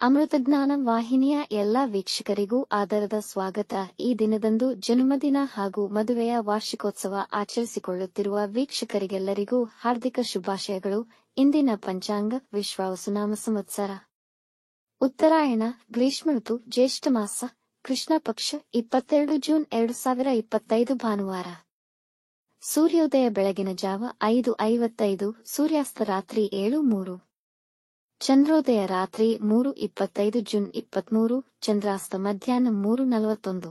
ಅಮೃತಜ್ಞಾನ ವಾಹಿನಿಯ ಎಲ್ಲಾ ವೀಕ್ಷಕರಿಗೂ ಆದರದ ಸ್ವಾಗತ. ಈ ದಿನದಂದು ಜನ್ಮದಿನ ಹಾಗೂ ಮದುವೆಯ ವಾರ್ಷಿಕೋತ್ಸವ ಆಚರಿಸಿಕೊಳ್ಳುತ್ತಿರುವ ವೀಕ್ಷಕರಿಗೆಲ್ಲರಿಗೂ ಹಾರ್ದಿಕ ಶುಭಾಶಯಗಳು. ಇಂದಿನ ಪಂಚಾಂಗ ವಿಶ್ವಾವಸುನಾಮ ಸಂವತ್ಸರ ಉತ್ತರಾಯಣ, ಗ್ರೀಷ್ಮ ಋತು, ಜ್ಯೇಷ್ಠ ಮಾಸ, ಕೃಷ್ಣ ಪಕ್ಷ, 22 ಜೂನ್ 2025 ಭಾನುವಾರ. ಸೂರ್ಯೋದಯ ಬೆಳಗಿನ ಜಾವ 5:55, ಸೂರ್ಯಾಸ್ತ ರಾತ್ರಿ 7:03. ಚಂದ್ರೋದಯ ರಾತ್ರಿ 3:25 ಜೂನ್ 23, ಚಂದ್ರಾಸ್ತ ಮಧ್ಯಾಹ್ನ 3:41.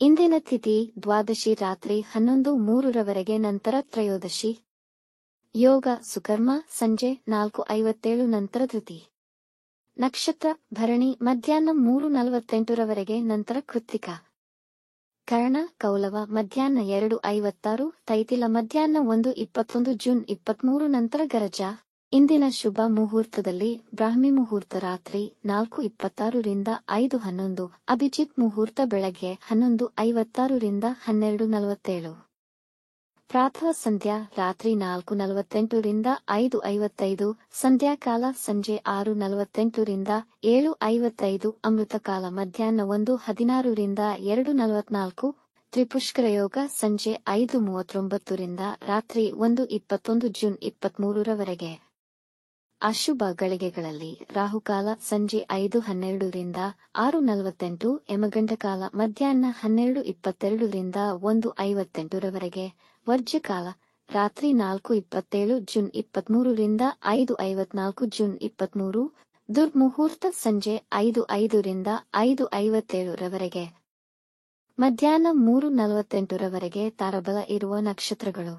ಇಂದಿನ ತಿಥಿ ದ್ವಾದಶಿ ರಾತ್ರಿ 11:03 ನಂತರ ತ್ರಯೋದಶಿ. ಯೋಗ ಸುಕರ್ಮ ಸಂಜೆ 4:57 ನಂತರ ಧೃತಿ. ನಕ್ಷತ್ರ ಭರಣಿ ಮಧ್ಯಾಹ್ನ 3:48 ನಂತರ ಕೃತ್ತಿಕ. ಕರ್ಣ ಕೌಲವ ಮಧ್ಯಾಹ್ನ 2:56, ತೈತಿಲ ಮಧ್ಯಾಹ್ನ 1:21 ಜೂನ್ 23 ನಂತರ ಗರಜ. ಇಂದಿನ ಶುಭ ಮುಹೂರ್ತದಲ್ಲಿ ಬ್ರಾಹ್ಮಿ ಮುಹೂರ್ತ ರಾತ್ರಿ 4:26 ರಿಂದ 5:11, ಅಭಿಜಿತ್ ಮುಹೂರ್ತ ಬೆಳಗ್ಗೆ 11:56 ರಿಂದ 12:47. ಪ್ರಾತಃ ಸಂಧ್ಯಾ ರಾತ್ರಿ 4:48 ರಿಂದ 5:55, ಸಂಧ್ಯಾಕಾಲ ಸಂಜೆ 6:48 ರಿಂದ 7:55, ಅಮೃತಕಾಲ ಮಧ್ಯಾಹ್ನ 1:16 ರಿಂದ 2:44, ತ್ರಿಪುಷ್ಕರ ಯೋಗ ಸಂಜೆ 5:39 ರಿಂದ ರಾತ್ರಿ 1:21 ಜೂನ್ 23. ಅಶುಭ ಗಳಿಗೆಗಳಲ್ಲಿ ರಾಹುಕಾಲ ಸಂಜೆ 5:12 ರಿಂದ 6:48, ಯಮಗಂಡಕಾಲ ಮಧ್ಯಾಹ್ನ 12:22 ರಿಂದ 1:58, ವರ್ಜ್ಯಕಾಲ ರಾತ್ರಿ 4:27 ಜೂನ್ 23 ರಿಂದ 5:54 ಜೂನ್ 23, ದುರ್ಮುಹೂರ್ತ ಸಂಜೆ 5:05 ರಿಂದ 5:57 ಮಧ್ಯಾಹ್ನ 3:48 ತಾರಬಲ ಇರುವ ನಕ್ಷತ್ರಗಳು: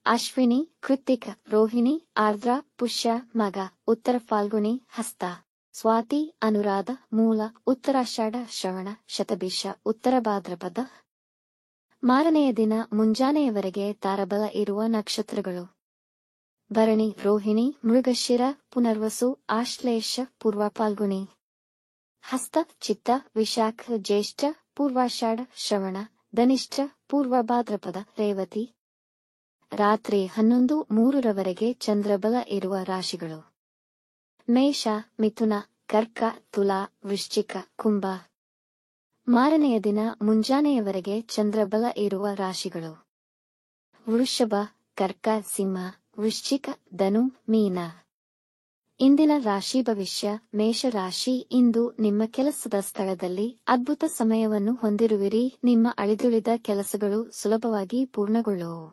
ಅಶ್ವಿನಿ, ಕೃತ್ತಿಕ, ರೋಹಿಣಿ, ಆರ್ದ್ರ, ಪುಷ್ಯ, ಮಗ, ಉತ್ತರ ಫಾಲ್ಗುಣಿ, ಹಸ್ತ, ಸ್ವಾತಿ, ಅನುರಾಧ, ಮೂಲ, ಉತ್ತರಾಷಾಢ, ಶ್ರವಣ, ಶತಭಿಷ, ಉತ್ತರ ಭಾದ್ರಪದ. ಮಾರನೆಯ ದಿನ ಮುಂಜಾನೆಯವರೆಗೆ ತಾರಬಲ ಇರುವ ನಕ್ಷತ್ರಗಳು: ಭರಣಿ, ರೋಹಿಣಿ, ಮೃಗಶಿರ, ಪುನರ್ವಸು, ಆಶ್ಲೇಷ, ಪೂರ್ವ ಫಾಲ್ಗುಣಿ, ಹಸ್ತ, ಚಿತ್ತ, ವಿಶಾಖ, ಜ್ಯೇಷ್ಠ, ಪೂರ್ವಾಷಾಢ, ಶ್ರವಣ, ಧನಿಷ್ಠ, ಪೂರ್ವ ಭಾದ್ರಪದ, ರೇವತಿ. ರಾತ್ರಿ 11:03 ಚಂದ್ರಬಲ ಇರುವ ರಾಶಿಗಳು: ಮೇಷ, ಮಿಥುನ, ಕರ್ಕ, ತುಲಾ, ವೃಶ್ಚಿಕ, ಕುಂಭ. ಮಾರನೆಯ ದಿನ ಮುಂಜಾನೆಯವರೆಗೆ ಚಂದ್ರಬಲ ಇರುವ ರಾಶಿಗಳು: ವೃಷಭ, ಕರ್ಕ, ಸಿಂಹ, ವೃಶ್ಚಿಕ, ಧನು, ಮೀನ. ಇಂದಿನ ರಾಶಿ ಭವಿಷ್ಯ: ಮೇಷ ರಾಶಿ, ಇಂದು ನಿಮ್ಮ ಕೆಲಸದ ಸ್ಥಳದಲ್ಲಿ ಅದ್ಭುತ ಸಮಯವನ್ನು ಹೊಂದಿರುವಿರಿ. ನಿಮ್ಮ ಅಳಿದುಳಿದ ಕೆಲಸಗಳು ಸುಲಭವಾಗಿ ಪೂರ್ಣಗೊಳ್ಳುವವು.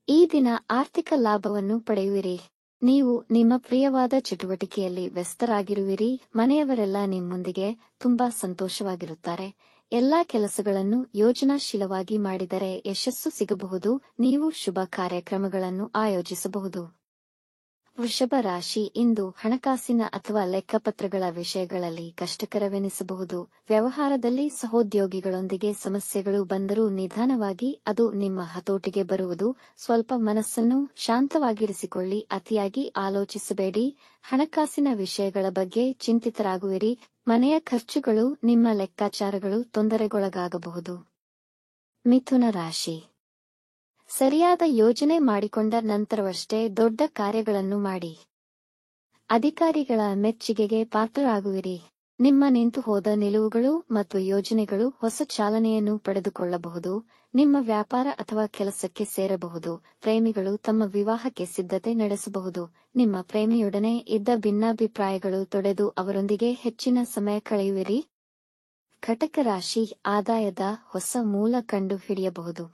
ಈ ದಿನ ಆರ್ಥಿಕ ಲಾಭವನ್ನು ಪಡೆಯುವಿರಿ. ನೀವು ನಿಮ್ಮ ಪ್ರಿಯವಾದ ಚಟುವಟಿಕೆಯಲ್ಲಿ ವ್ಯಸ್ತರಾಗಿರುವಿರಿ. ಮನೆಯವರೆಲ್ಲ ನಿಮ್ಮೊಂದಿಗೆ ತುಂಬಾ ಸಂತೋಷವಾಗಿರುತ್ತಾರೆ. ಎಲ್ಲಾ ಕೆಲಸಗಳನ್ನು ಯೋಜನಾಶೀಲವಾಗಿ ಮಾಡಿದರೆ ಯಶಸ್ಸು ಸಿಗಬಹುದು. ನೀವು ಶುಭ ಕಾರ್ಯಕ್ರಮಗಳನ್ನು ಆಯೋಜಿಸಬಹುದು. ವೃಷಭ ರಾಶಿ, ಇಂದು ಹಣಕಾಸಿನ ಅಥವಾ ಲೆಕ್ಕಪತ್ರಗಳ ವಿಷಯಗಳಲ್ಲಿ ಕಷ್ಟಕರವೆನಿಸಬಹುದು. ವ್ಯವಹಾರದಲ್ಲಿ ಸಹೋದ್ಯೋಗಿಗಳೊಂದಿಗೆ ಸಮಸ್ಯೆಗಳು ಬಂದರೂ ನಿಧಾನವಾಗಿ ಅದು ನಿಮ್ಮ ಹತೋಟಿಗೆ ಬರುವುದು. ಸ್ವಲ್ಪ ಮನಸ್ಸನ್ನು ಶಾಂತವಾಗಿರಿಸಿಕೊಳ್ಳಿ. ಅತಿಯಾಗಿ ಆಲೋಚಿಸಬೇಡಿ. ಹಣಕಾಸಿನ ವಿಷಯಗಳ ಬಗ್ಗೆ ಚಿಂತಿತರಾಗುವಿರಿ. ಮನೆಯ ಖರ್ಚುಗಳು, ನಿಮ್ಮ ಲೆಕ್ಕಾಚಾರಗಳು ತೊಂದರೆಗೊಳಗಾಗಬಹುದು. ಮಿಥುನ ರಾಶಿ, ಸರಿಯಾದ ಯೋಜನೆ ಮಾಡಿಕೊಂಡ ನಂತರವಷ್ಟೇ ದೊಡ್ಡ ಕಾರ್ಯಗಳನ್ನು ಮಾಡಿ. ಅಧಿಕಾರಿಗಳ ಮೆಚ್ಚುಗೆಗೆ ಪಾತ್ರರಾಗುವಿರಿ. ನಿಮ್ಮ ನಿಂತುಹೋದ ನಿಲುವುಗಳು ಮತ್ತು ಯೋಜನೆಗಳು ಹೊಸ ಚಾಲನೆಯನ್ನು ಪಡೆದುಕೊಳ್ಳಬಹುದು. ನಿಮ್ಮ ವ್ಯಾಪಾರ ಅಥವಾ ಕೆಲಸಕ್ಕೆ ಸೇರಬಹುದು. ಪ್ರೇಮಿಗಳು ತಮ್ಮ ವಿವಾಹಕ್ಕೆ ಸಿದ್ಧತೆ ನಡೆಸಬಹುದು. ನಿಮ್ಮ ಪ್ರೇಮಿಯೊಡನೆ ಇದ್ದ ಭಿನ್ನಾಭಿಪ್ರಾಯಗಳು ತೊಡೆದು ಅವರೊಂದಿಗೆ ಹೆಚ್ಚಿನ ಸಮಯ ಕಳೆಯುವಿರಿ. ಕಟಕ ರಾಶಿ, ಆದಾಯದ ಹೊಸ ಮೂಲ ಕಂಡು ಹಿಡಿಯಬಹುದು.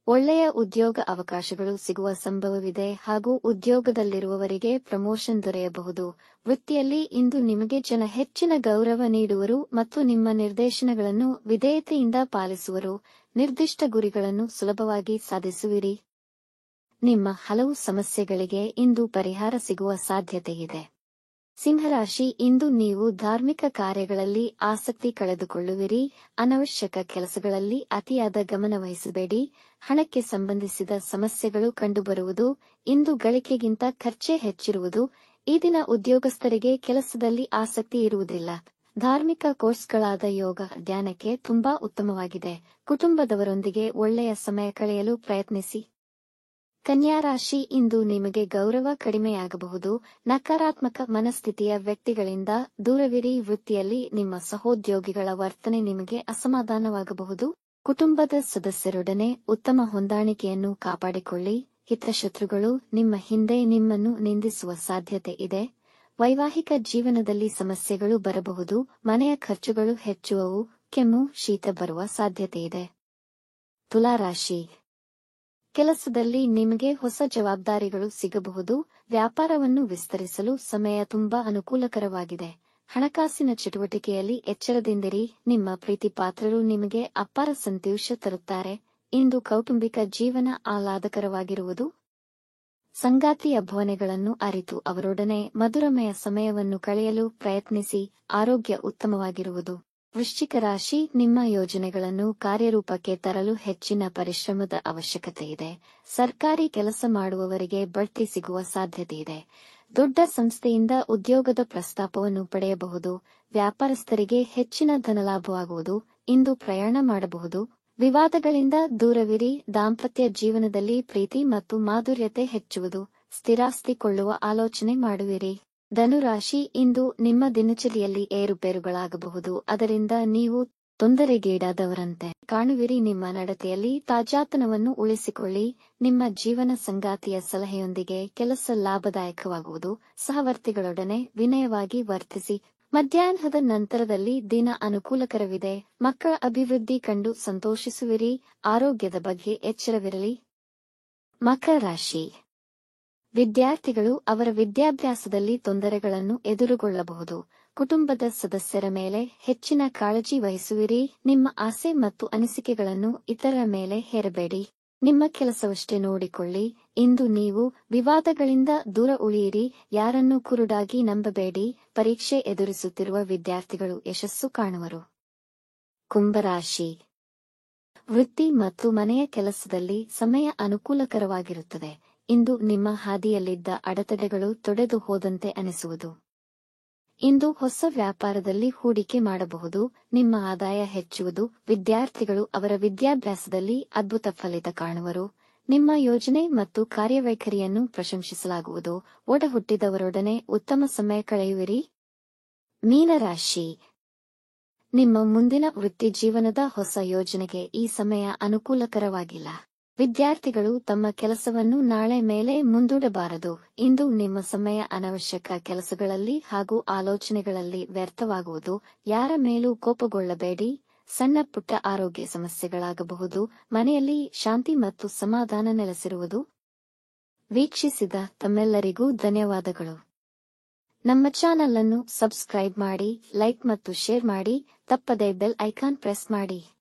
ಒಳ್ಳೆಯ ಉದ್ಯೋಗ ಅವಕಾಶಗಳು ಸಿಗುವ ಸಂಭವವಿದೆ ಹಾಗೂ ಉದ್ಯೋಗದಲ್ಲಿರುವವರಿಗೆ ಪ್ರಮೋಷನ್ ದೊರೆಯಬಹುದು. ವೃತ್ತಿಯಲ್ಲಿ ಇಂದು ನಿಮಗೆ ಜನ ಹೆಚ್ಚಿನ ಗೌರವ ನೀಡುವರು ಮತ್ತು ನಿಮ್ಮ ನಿರ್ದೇಶನಗಳನ್ನು ವಿಧೇಯತೆಯಿಂದ ಪಾಲಿಸುವರು. ನಿರ್ದಿಷ್ಟ ಗುರಿಗಳನ್ನು ಸುಲಭವಾಗಿ ಸಾಧಿಸುವಿರಿ. ನಿಮ್ಮ ಹಲವು ಸಮಸ್ಯೆಗಳಿಗೆ ಇಂದು ಪರಿಹಾರ ಸಿಗುವ ಸಾಧ್ಯತೆಯಿದೆ. ಸಿಂಹರಾಶಿ, ಇಂದು ನೀವು ಧಾರ್ಮಿಕ ಕಾರ್ಯಗಳಲ್ಲಿ ಆಸಕ್ತಿ ಕಳೆದುಕೊಳ್ಳುವಿರಿ. ಅನವಶ್ಯಕ ಕೆಲಸಗಳಲ್ಲಿ ಅತಿಯಾದ ಗಮನ ವಹಿಸಬೇಡಿ. ಹಣಕ್ಕೆ ಸಂಬಂಧಿಸಿದ ಸಮಸ್ಯೆಗಳು ಕಂಡುಬರುವುದು. ಇಂದು ಗಳಿಕೆಗಿಂತ ಖರ್ಚೇ ಹೆಚ್ಚಿರುವುದು. ಈ ದಿನ ಉದ್ಯೋಗಸ್ಥರಿಗೆ ಕೆಲಸದಲ್ಲಿ ಆಸಕ್ತಿ ಇರುವುದಿಲ್ಲ. ಧಾರ್ಮಿಕ ಕೋರ್ಸ್ಗಳಾದ ಯೋಗ, ಧ್ಯಾನಕ್ಕೆ ತುಂಬಾ ಉತ್ತಮವಾಗಿದೆ. ಕುಟುಂಬದವರೊಂದಿಗೆ ಒಳ್ಳೆಯ ಸಮಯ ಕಳೆಯಲು ಪ್ರಯತ್ನಿಸಿ. ಕನ್ಯಾ ರಾಶಿ, ಇಂದು ನಿಮಗೆ ಗೌರವ ಕಡಿಮೆಯಾಗಬಹುದು. ನಕಾರಾತ್ಮಕ ಮನಸ್ಥಿತಿಯ ವ್ಯಕ್ತಿಗಳಿಂದ ದೂರವಿರಿ. ವೃತ್ತಿಯಲ್ಲಿ ನಿಮ್ಮ ಸಹೋದ್ಯೋಗಿಗಳ ವರ್ತನೆ ನಿಮಗೆ ಅಸಮಾಧಾನವಾಗಬಹುದು. ಕುಟುಂಬದ ಸದಸ್ಯರೊಡನೆ ಉತ್ತಮ ಹೊಂದಾಣಿಕೆಯನ್ನು ಕಾಪಾಡಿಕೊಳ್ಳಿ. ಹಿತಶತ್ರುಗಳು ನಿಮ್ಮ ಹಿಂದೆ ನಿಮ್ಮನ್ನು ನಿಂದಿಸುವ ಸಾಧ್ಯತೆ ಇದೆ. ವೈವಾಹಿಕ ಜೀವನದಲ್ಲಿ ಸಮಸ್ಯೆಗಳು ಬರಬಹುದು. ಮನೆಯ ಖರ್ಚುಗಳು ಹೆಚ್ಚುವವು. ಕೆಮ್ಮು, ಶೀತ ಬರುವ ಸಾಧ್ಯತೆಯಿದೆ. ತುಲಾರಾಶಿ, ಕೆಲಸದಲ್ಲಿ ನಿಮಗೆ ಹೊಸ ಜವಾಬ್ದಾರಿಗಳು ಸಿಗಬಹುದು. ವ್ಯಾಪಾರವನ್ನು ವಿಸ್ತರಿಸಲು ಸಮಯ ತುಂಬಾ ಅನುಕೂಲಕರವಾಗಿದೆ. ಹಣಕಾಸಿನ ಚಟುವಟಿಕೆಯಲ್ಲಿ ಎಚ್ಚರದಿಂದಿರಿ. ನಿಮ್ಮ ಪ್ರೀತಿಪಾತ್ರರು ನಿಮಗೆ ಅಪಾರ ಸಂತೋಷ ತರುತ್ತಾರೆ. ಇಂದು ಕೌಟುಂಬಿಕ ಜೀವನ ಆಹ್ಲಾದಕರವಾಗಿರುವುದು. ಸಂಗಾತಿಯ ಭಾವನೆಗಳನ್ನು ಅರಿತು ಅವರೊಡನೆ ಮಧುರಮಯ ಸಮಯವನ್ನು ಕಳೆಯಲು ಪ್ರಯತ್ನಿಸಿ. ಆರೋಗ್ಯ ಉತ್ತಮವಾಗಿರುವುದು. ವೃಶ್ಚಿಕ ರಾಶಿ, ನಿಮ್ಮ ಯೋಜನೆಗಳನ್ನು ಕಾರ್ಯರೂಪಕ್ಕೆ ತರಲು ಹೆಚ್ಚಿನ ಪರಿಶ್ರಮದ ಅವಶ್ಯಕತೆಯಿದೆ. ಸರ್ಕಾರಿ ಕೆಲಸ ಮಾಡುವವರಿಗೆ ಬಡ್ತಿ ಸಿಗುವ ಸಾಧ್ಯತೆಯಿದೆ. ದೊಡ್ಡ ಸಂಸ್ಥೆಯಿಂದ ಉದ್ಯೋಗದ ಪ್ರಸ್ತಾಪವನ್ನು ಪಡೆಯಬಹುದು. ವ್ಯಾಪಾರಸ್ಥರಿಗೆ ಹೆಚ್ಚಿನ ಧನಲಾಭವಾಗುವುದು. ಇಂದು ಪ್ರಯಾಣ ಮಾಡಬಹುದು. ವಿವಾದಗಳಿಂದ ದೂರವಿರಿ. ದಾಂಪತ್ಯ ಜೀವನದಲ್ಲಿ ಪ್ರೀತಿ ಮತ್ತು ಮಾಧುರ್ಯತೆ ಹೆಚ್ಚುವುದು. ಸ್ಥಿರಾಸ್ತಿ ಕೊಳ್ಳುವ ಆಲೋಚನೆ ಮಾಡುವಿರಿ. ಧನುರಾಶಿ, ಇಂದು ನಿಮ್ಮ ದಿನಚರಿಯಲ್ಲಿ ಏರುಪೇರುಗಳಾಗಬಹುದು. ಅದರಿಂದ ನೀವು ತೊಂದರೆಗೀಡಾದವರಂತೆ ಕಾಣುವಿರಿ. ನಿಮ್ಮ ನಡತೆಯಲ್ಲಿ ತಾಜಾತನವನ್ನು ಉಳಿಸಿಕೊಳ್ಳಿ. ನಿಮ್ಮ ಜೀವನ ಸಂಗಾತಿಯ ಸಲಹೆಯೊಂದಿಗೆ ಕೆಲಸ ಲಾಭದಾಯಕವಾಗುವುದು. ಸಹವರ್ತಿಗಳೊಡನೆ ವಿನಯವಾಗಿ ವರ್ತಿಸಿ. ಮಧ್ಯಾಹ್ನದ ನಂತರದಲ್ಲಿ ದಿನ ಅನುಕೂಲಕರವಿದೆ. ಮಕ್ಕಳ ಅಭಿವೃದ್ಧಿ ಕಂಡು ಸಂತೋಷಿಸುವಿರಿ. ಆರೋಗ್ಯದ ಬಗ್ಗೆ ಎಚ್ಚರವಿರಲಿ. ಮಕರ ರಾಶಿ, ವಿದ್ಯಾರ್ಥಿಗಳು ಅವರ ವಿದ್ಯಾಭ್ಯಾಸದಲ್ಲಿ ತೊಂದರೆಗಳನ್ನು ಎದುರುಗೊಳ್ಳಬಹುದು. ಕುಟುಂಬದ ಸದಸ್ಯರ ಮೇಲೆ ಹೆಚ್ಚಿನ ಕಾಳಜಿ ವಹಿಸುವಿರಿ. ನಿಮ್ಮ ಆಸೆ ಮತ್ತು ಅನಿಸಿಕೆಗಳನ್ನು ಇತರರ ಮೇಲೆ ಹೇರಬೇಡಿ. ನಿಮ್ಮ ಕೆಲಸವಷ್ಟೇ ನೋಡಿಕೊಳ್ಳಿ. ಇಂದು ನೀವು ವಿವಾದಗಳಿಂದ ದೂರ ಉಳಿಯಿರಿ. ಯಾರನ್ನೂ ಕುರುಡಾಗಿ ನಂಬಬೇಡಿ. ಪರೀಕ್ಷೆ ಎದುರಿಸುತ್ತಿರುವ ವಿದ್ಯಾರ್ಥಿಗಳು ಯಶಸ್ಸು ಕಾಣುವರು. ಕುಂಭರಾಶಿ, ವೃತ್ತಿ ಮತ್ತು ಮನೆಯ ಕೆಲಸದಲ್ಲಿ ಸಮಯ ಅನುಕೂಲಕರವಾಗಿರುತ್ತದೆ. ಇಂದು ನಿಮ್ಮ ಹಾದಿಯಲ್ಲಿದ್ದ ಅಡೆತಡೆಗಳು ತೊಡೆದು ಹೋದಂತೆ ಅನಿಸುವುದು. ಇಂದು ಹೊಸ ವ್ಯಾಪಾರದಲ್ಲಿ ಹೂಡಿಕೆ ಮಾಡಬಹುದು. ನಿಮ್ಮ ಆದಾಯ ಹೆಚ್ಚುವುದು. ವಿದ್ಯಾರ್ಥಿಗಳು ಅವರ ವಿದ್ಯಾಭ್ಯಾಸದಲ್ಲಿ ಅದ್ಭುತ ಫಲಿತ ಕಾಣುವರು. ನಿಮ್ಮ ಯೋಜನೆ ಮತ್ತು ಕಾರ್ಯವೈಖರಿಯನ್ನು ಪ್ರಶಂಸಿಸಲಾಗುವುದು. ಒಡ ಹುಟ್ಟಿದವರೊಡನೆ ಉತ್ತಮ ಸಮಯ ಕಳೆಯುವಿರಿ. ಮೀನರಾಶಿ, ನಿಮ್ಮ ಮುಂದಿನ ವೃತ್ತಿ ಜೀವನದ ಹೊಸ ಯೋಜನೆಗೆ ಈ ಸಮಯ ಅನುಕೂಲಕರವಾಗಿಲ್ಲ. ವಿದ್ಯಾರ್ಥಿಗಳು ತಮ್ಮ ಕೆಲಸವನ್ನು ನಾಳೆ ಮೇಲೆ ಮುಂದೂಡಬಾರದು. ಇಂದು ನಿಮ್ಮ ಸಮಯ ಅನವಶ್ಯಕ ಕೆಲಸಗಳಲ್ಲಿ ಹಾಗೂ ಆಲೋಚನೆಗಳಲ್ಲಿ ವ್ಯರ್ಥವಾಗುವುದು. ಯಾರ ಮೇಲೂ ಕೋಪಗೊಳ್ಳಬೇಡಿ. ಸಣ್ಣ ಪುಟ್ಟ ಆರೋಗ್ಯ ಸಮಸ್ಯೆಗಳಾಗಬಹುದು. ಮನೆಯಲ್ಲಿ ಶಾಂತಿ ಮತ್ತು ಸಮಾಧಾನ ನೆಲೆಸಿರುವುದು. ವೀಕ್ಷಿಸಿದ ತಮ್ಮೆಲ್ಲರಿಗೂ ಧನ್ಯವಾದಗಳು. ನಮ್ಮ ಚಾನಲ್ ಅನ್ನು ಸಬ್ಸ್ಕ್ರೈಬ್ ಮಾಡಿ, ಲೈಕ್ ಮತ್ತು ಶೇರ್ ಮಾಡಿ. ತಪ್ಪದೇ ಬೆಲ್ ಐಕಾನ್ ಪ್ರೆಸ್ ಮಾಡಿ.